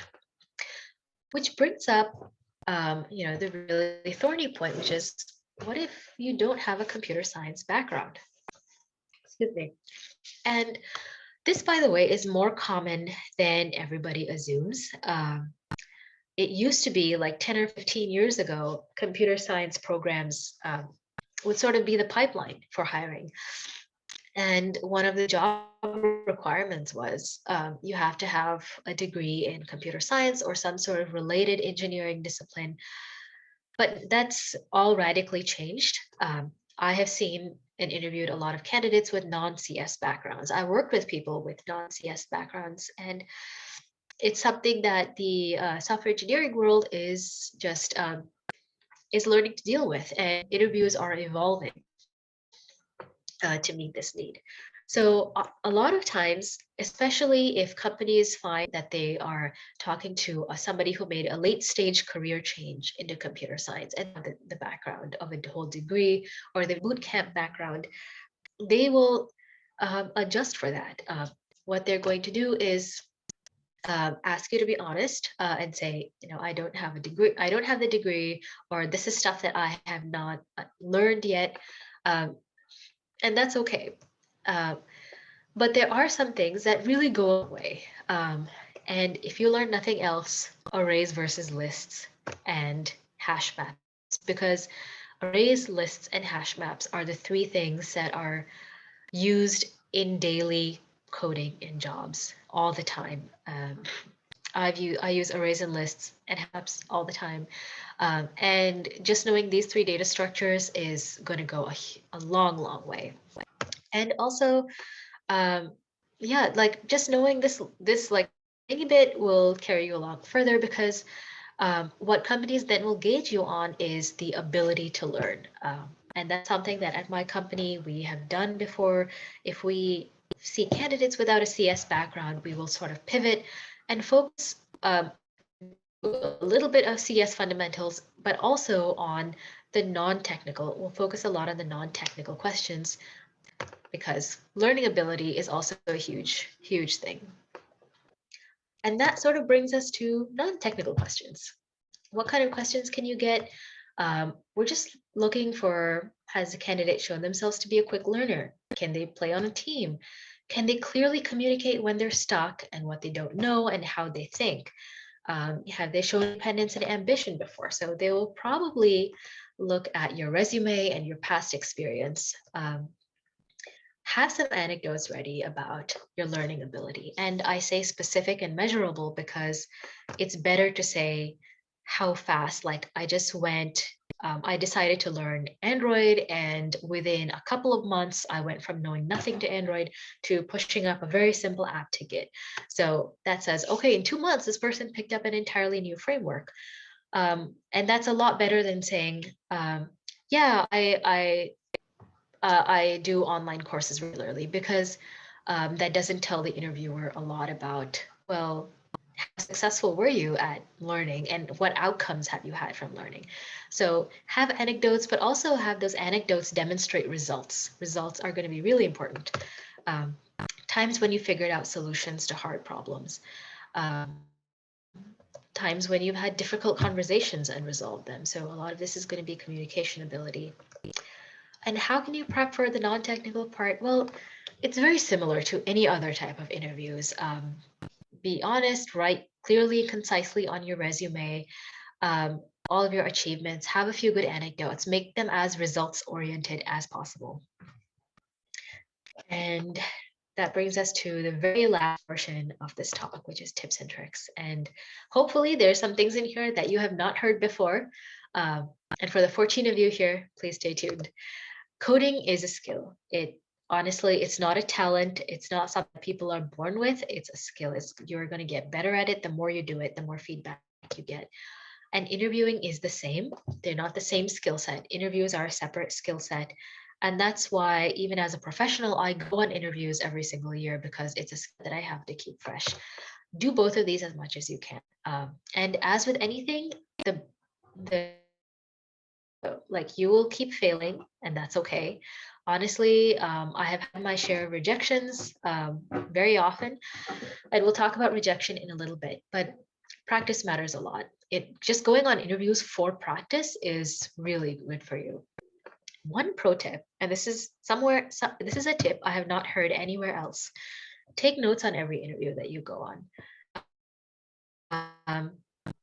Which brings up, the really thorny point, which is, what if you don't have a computer science background? Excuse me. And this, by the way, is more common than everybody assumes. It used to be like 10 or 15 years ago, computer science programs would sort of be the pipeline for hiring. And one of the job requirements was you have to have a degree in computer science or some sort of related engineering discipline. But that's all radically changed. I have seen and interviewed a lot of candidates with non-CS backgrounds. I worked with people with non-CS backgrounds, and it's something that the software engineering world is just is learning to deal with, and interviews are evolving to meet this need. So a lot of times, especially if companies find that they are talking to somebody who made a late stage career change into computer science and the background of a whole degree or the boot camp background, they will adjust for that. What they're going to do is ask you to be honest and say, you know, I don't have a degree, I don't have the degree, or this is stuff that I have not learned yet. Um, and that's okay. Uh, but there are some things that really go away. And if you learn nothing else, arrays versus lists and hash maps, because arrays, lists, and hash maps are the three things that are used in daily coding in jobs all the time. I use arrays and lists and maps all the time. And just knowing these three data structures is going to go a long, long way. And also, um, yeah, like just knowing this like any bit will carry you along further, because what companies then will gauge you on is the ability to learn. And that's something that at my company we have done before. If we see candidates without a CS background, we will sort of pivot and focus a little bit of CS fundamentals, but also on the non-technical. We'll focus a lot on the non-technical questions, because learning ability is also a huge, huge thing. And that sort of brings us to non-technical questions. What kind of questions can you get? We're just looking for, has a candidate shown themselves to be a quick learner? Can they play on a team? Can they clearly communicate when they're stuck and what they don't know and how they think? Have they shown independence and ambition before? So they will probably look at your resume and your past experience. Have some anecdotes ready about your learning ability. And I say specific and measurable because it's better to say how fast, like I just went, I decided to learn Android, and within a couple of months, I went from knowing nothing to Android to pushing up a very simple app to Git. So that says, okay, in 2 months, this person picked up an entirely new framework. And that's a lot better than saying, yeah, I do online courses regularly, because that doesn't tell the interviewer a lot about, well, how successful were you at learning and what outcomes have you had from learning? So have anecdotes, but also have those anecdotes demonstrate results. Results are going to be really important. Times when you figured out solutions to hard problems. Times when you've had difficult conversations and resolved them. So a lot of this is going to be communication ability. And how can you prep for the non-technical part? Well, it's very similar to any other type of interviews. Be honest, write clearly, concisely on your resume, all of your achievements, have a few good anecdotes, make them as results oriented as possible. And that brings us to the very last portion of this talk, which is tips and tricks. And hopefully there's some things in here that you have not heard before. And for the 14 of you here, please stay tuned. Coding is a skill. Honestly, it's not a talent. It's not something people are born with. It's a skill. You're going to get better at it. The more you do it, the more feedback you get. And interviewing is the same. They're not the same skill set. Interviews are a separate skill set. And that's why even as a professional, I go on interviews every single year, because it's a skill that I have to keep fresh. Do both of these as much as you can. And as with anything, like you will keep failing, and that's okay. Honestly, I have had my share of rejections very often, and we'll talk about rejection in a little bit, but practice matters a lot. Just going on interviews for practice is really good for you. One pro tip, and this is this is a tip I have not heard anywhere else. Take notes on every interview that you go on.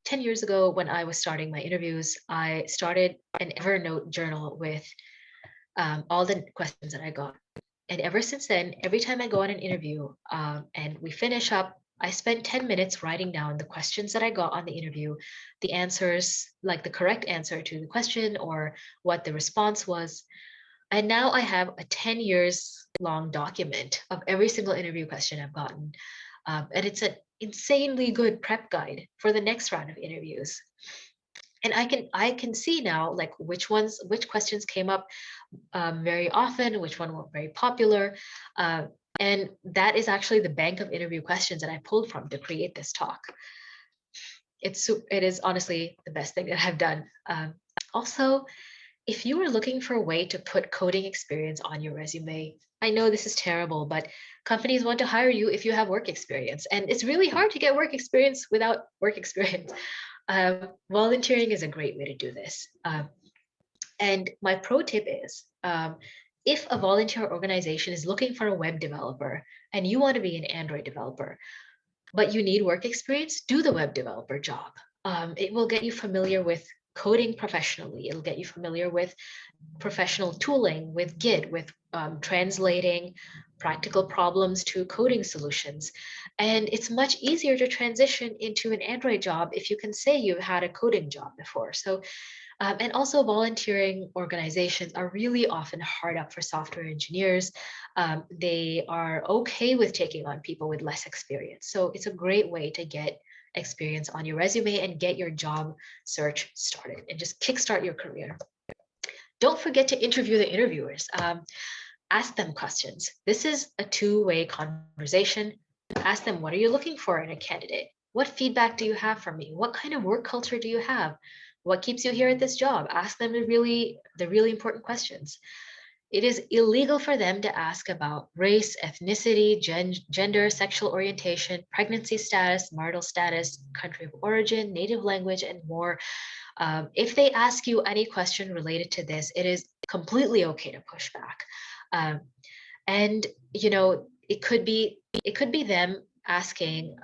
10 years ago, when I was starting my interviews, I started an Evernote journal with all the questions that I got. And ever since then, every time I go on an interview and we finish up, I spend 10 minutes writing down the questions that I got on the interview, the answers, like the correct answer to the question or what the response was. And now I have a 10 years long document of every single interview question I've gotten. And insanely good prep guide for the next round of interviews. And I can see now like which questions came up very often, which one were very popular. Uh, and that is actually the bank of interview questions that I pulled from to create this talk. It is honestly the best thing that I've done. Also, if you are looking for a way to put coding experience on your resume, I know this is terrible, but companies want to hire you if you have work experience. And it's really hard to get work experience without work experience. Volunteering is a great way to do this. And my pro tip is, if a volunteer organization is looking for a web developer and you want to be an Android developer, but you need work experience, do the web developer job. It will get you familiar with coding professionally. It'll get you familiar with professional tooling, with Git, with translating practical problems to coding solutions. And it's much easier to transition into an Android job if you can say you've had a coding job before. So and also volunteering organizations are really often hard up for software engineers. They are okay with taking on people with less experience. So it's a great way to get experience on your resume and get your job search started and just kickstart your career. Don't forget to interview the interviewers. Ask them questions. This is a two-way conversation. Ask them, what are you looking for in a candidate? What feedback do you have from me? What kind of work culture do you have? What keeps you here at this job? Ask them the really important questions. It is illegal for them to ask about race, ethnicity, gender, sexual orientation, pregnancy status, marital status, country of origin, native language, and more. If they ask you any question related to this, it is completely okay to push back. And you know, it could be them asking,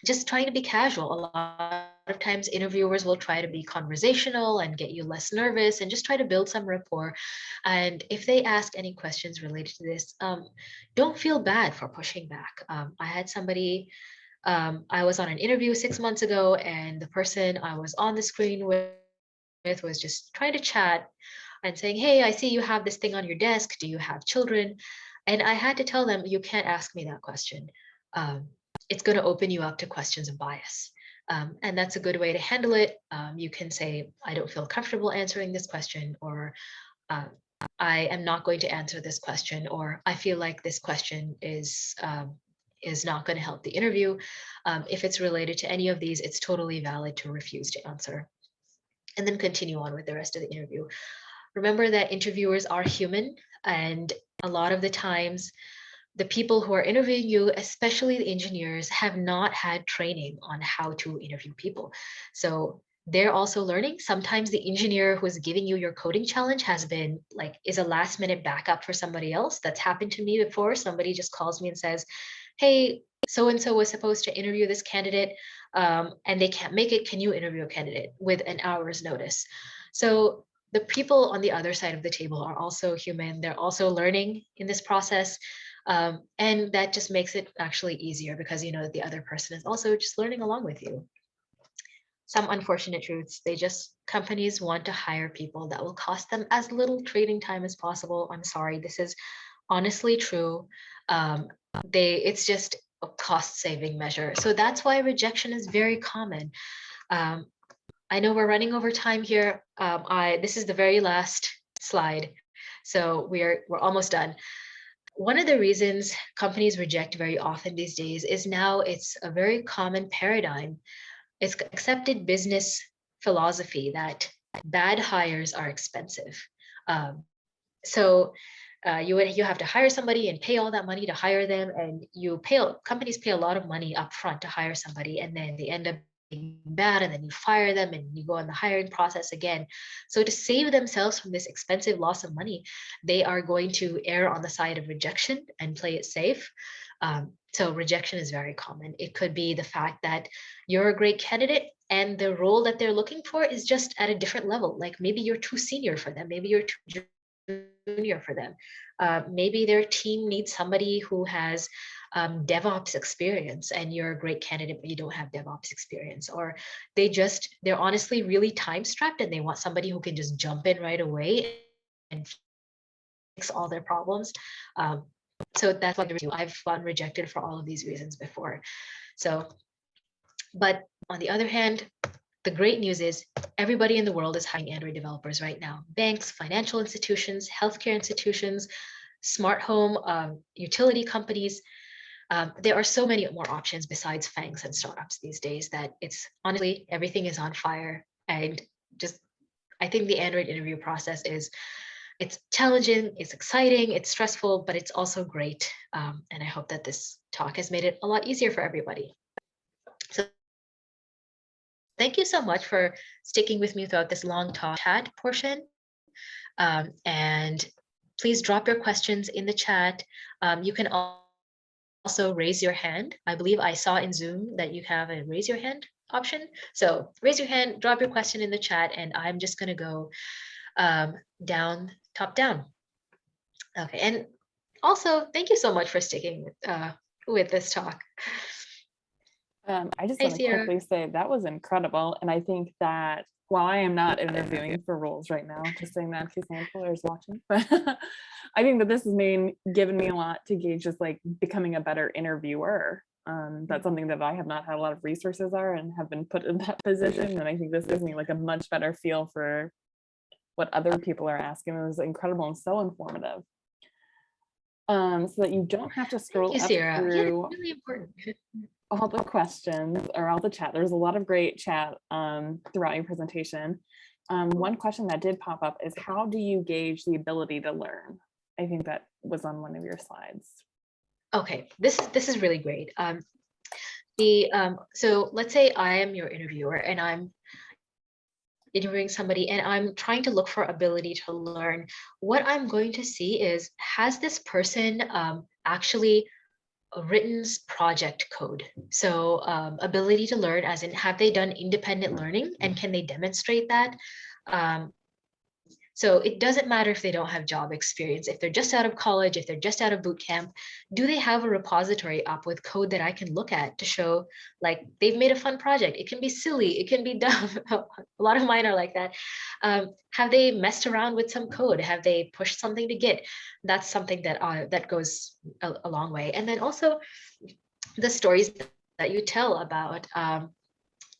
just trying to be casual. A lot of times interviewers will try to be conversational and get you less nervous and just try to build some rapport. And if they ask any questions related to this, don't feel bad for pushing back. I had somebody, I was on an interview 6 months ago, and the person I was on the screen with was just trying to chat and saying, hey, I see you have this thing on your desk. Do you have children? And I had to tell them, you can't ask me that question. It's going to open you up to questions of bias. And that's a good way to handle it. You can say, I don't feel comfortable answering this question, or I am not going to answer this question, or I feel like this question is not going to help the interview. If it's related to any of these, it's totally valid to refuse to answer. And then continue on with the rest of the interview. Remember that interviewers are human, and a lot of the times, the people who are interviewing you, especially the engineers, have not had training on how to interview people. So they're also learning. Sometimes the engineer who's giving you your coding challenge is a last minute backup for somebody else. That's happened to me before. Somebody just calls me and says, hey, so-and-so was supposed to interview this candidate and they can't make it. Can you interview a candidate with an hour's notice? So the people on the other side of the table are also human. They're also learning in this process. And that just makes it actually easier because you know that the other person is also just learning along with you. Some unfortunate truths, companies want to hire people that will cost them as little training time as possible. I'm sorry, this is honestly true. It's just a cost saving measure. So that's why rejection is very common. I know we're running over time here. This is the very last slide. So we're almost done. One of the reasons companies reject very often these days is now it's a very common paradigm. It's accepted business philosophy that bad hires are expensive. So you have to hire somebody and pay all that money to hire them, and companies pay a lot of money up front to hire somebody, and then they end up being bad, and then you fire them and you go on the hiring process again. So to save themselves from this expensive loss of money, they are going to err on the side of rejection and play it safe. So rejection is very common. It could be the fact that you're a great candidate and the role that they're looking for is just at a different level. Like maybe you're too senior for them. Maybe you're too junior for them. Maybe their team needs somebody who has DevOps experience and you're a great candidate, but you don't have DevOps experience. Or they're honestly really time strapped and they want somebody who can just jump in right away and fix all their problems. So that's what I've gotten rejected for all of these reasons before. So, but on the other hand, the great news is everybody in the world is hiring Android developers right now. Banks, financial institutions, healthcare institutions, smart home, utility companies. There are so many more options besides FANGs and startups these days that it's honestly, everything is on fire. And just, I think the Android interview process it's challenging, it's exciting, it's stressful, but it's also great. And I hope that this talk has made it a lot easier for everybody. So thank you so much for sticking with me throughout this long talk chat portion. And please drop your questions in the chat. You can also raise your hand. I believe I saw in Zoom that you have a raise your hand option. So raise your hand, drop your question in the chat, and I'm just going to go down, top down. Okay, and also thank you so much for sticking with this talk. I just want to quickly say that was incredible. And I think that while I am not interviewing for roles right now, just saying that in case my employer is watching, but I think that this has given me a lot to gauge just like becoming a better interviewer. That's something that I have not had a lot of resources and have been put in that position. And I think this gives me like a much better feel for what other people are asking. It was incredible and so informative. So that you don't have to scroll up through really important. all the questions or all the chat. There's a lot of great chat throughout your presentation. One question that did pop up is how do you gauge the ability to learn? I think that was on one of your slides. Okay, this is really great. So let's say I am your interviewer and I'm interviewing somebody and I'm trying to look for ability to learn. What I'm going to see is, has this person actually written project code? So ability to learn, as in, have they done independent learning and can they demonstrate that? So it doesn't matter if they don't have job experience, if they're just out of college, if they're just out of boot camp, do they have a repository up with code that I can look at to show like they've made a fun project? It can be silly, it can be dumb. A lot of mine are like that. Have they messed around with some code? Have they pushed something to Git? That's something that that goes a long way. And then also the stories that you tell about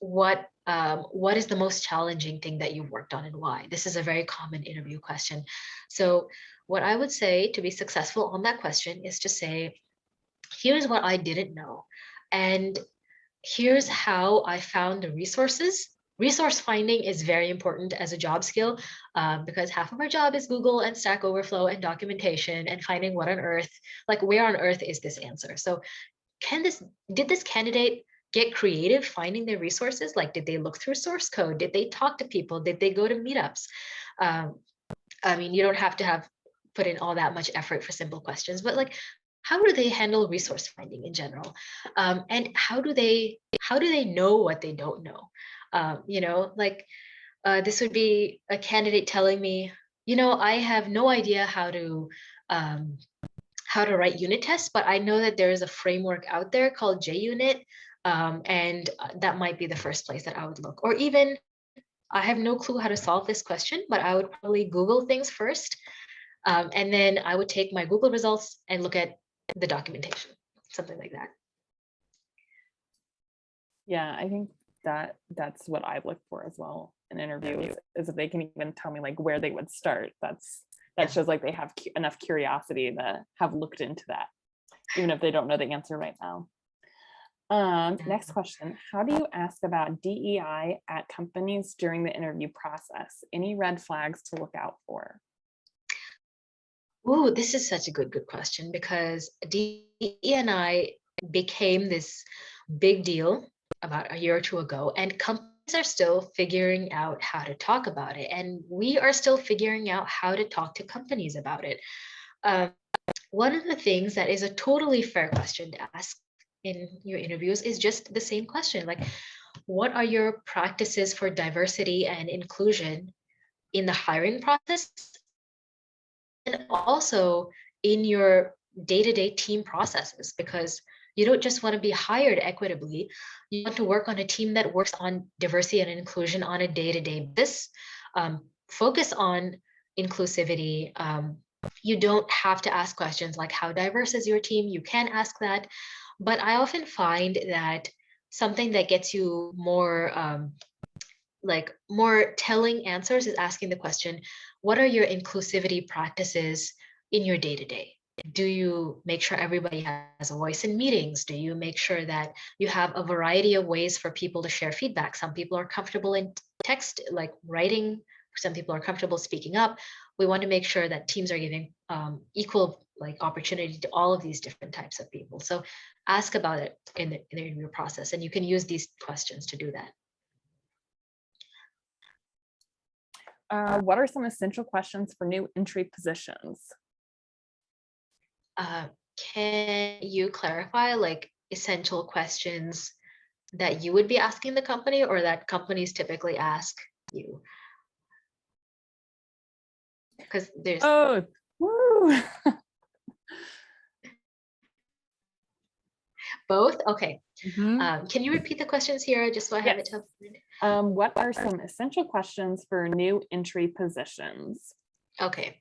what is the most challenging thing that you've worked on and why? This is a very common interview question. So what I would say to be successful on that question is to say, here's what I didn't know. And here's how I found the resources. Resource finding is very important as a job skill because half of our job is Google and Stack Overflow and documentation and finding what on earth, like where on earth is this answer? So did this candidate get creative finding their resources? Like, did they look through source code? Did they talk to people? Did they go to meetups? I mean, you don't have to have put in all that much effort for simple questions, but like, how do they handle resource finding in general? And how do they know what they don't know? You know, like this would be a candidate telling me, you know, I have no idea how to write unit tests, but I know that there is a framework out there called JUnit, and that might be the first place that I would look. Or even, I have no clue how to solve this question, but I would probably Google things first, and then I would take my Google results and look at the documentation, something like that. Yeah, I think that's what I look for as well in interviews, is if they can even tell me like where they would start. That shows like they have enough curiosity to have looked into that, even if they don't know the answer right now. Next question, how do you ask about DEI at companies during the interview process? Any red flags to look out for? Ooh, this is such a good question, because DEI became this big deal about a year or two ago, and companies are still figuring out how to talk about it, and we are still figuring out how to talk to companies about it. One of the things that is a totally fair question to ask in your interviews is just the same question, like, what are your practices for diversity and inclusion in the hiring process, and also in your day-to-day team processes? Because you don't just want to be hired equitably, you want to work on a team that works on diversity and inclusion on a day-to-day basis. Focus on inclusivity, You don't have to ask questions like how diverse is your team? You can ask that. But I often find that something that gets you more more telling answers is asking the question, what are your inclusivity practices in your day-to-day? Do you make sure everybody has a voice in meetings? Do you make sure that you have a variety of ways for people to share feedback? Some people are comfortable in text, like writing. Some people are comfortable speaking up. We want to make sure that teams are giving equal opportunity to all of these different types of people. So ask about it in the interview process, and you can use these questions to do that. What are some essential questions for new entry positions? Can you clarify essential questions that you would be asking the company or that companies typically ask you? Because there's woo. both. Okay. Mm-hmm. Can you repeat the questions here just so I have it to what are some essential questions for new entry positions? Okay.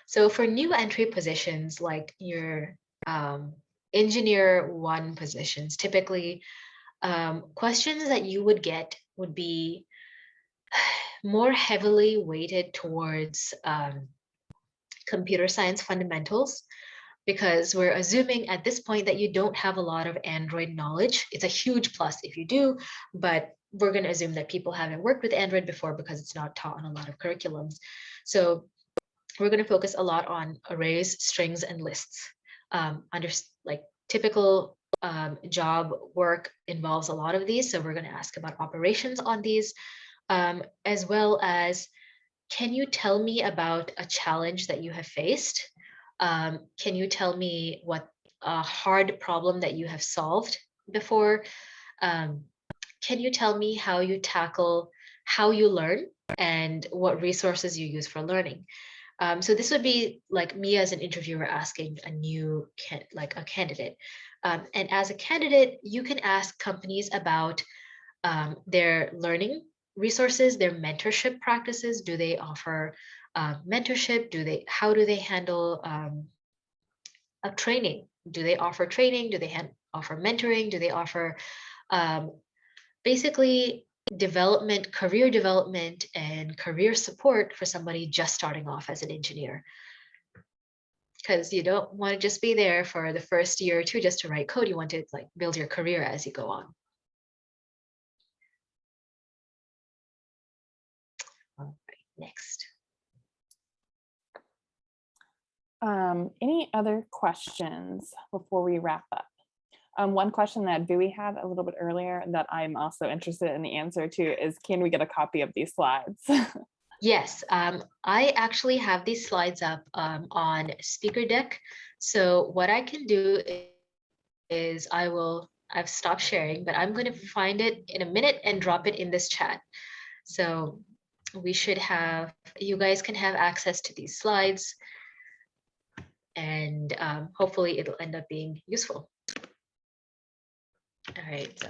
So for new entry positions, like your engineer one positions, typically questions that you would get would be more heavily weighted towards computer science fundamentals, because we're assuming at this point that you don't have a lot of Android knowledge. It's a huge plus if you do, but we're going to assume that people haven't worked with Android before because it's not taught on a lot of curriculums. So we're going to focus a lot on arrays, strings, and lists. Typical job work involves a lot of these. So we're going to ask about operations on these, as well as, can you tell me about a challenge that you have faced? Can you tell me what a hard problem that you have solved before? Can you tell me how you tackle how you learn and what resources you use for learning? So this would be like me as an interviewer asking a new candidate. And as a candidate, you can ask companies about their learning resources, their mentorship practices. Do they offer mentorship? How do they handle a training? Do they offer training? Do they offer mentoring? Do they offer basically development, career development, and career support for somebody just starting off as an engineer? Because you don't want to just be there for the first year or two just to write code. You want to build your career as you go on. All right, next. Any other questions before we wrap up? One question that Bowie had a little bit earlier that I'm also interested in the answer to is, can we get a copy of these slides? Yes, I actually have these slides up on Speaker Deck. So what I can do is I've stopped sharing, but I'm going to find it in a minute and drop it in this chat. So we should have, you guys can have access to these slides, and hopefully it'll end up being useful. All right, so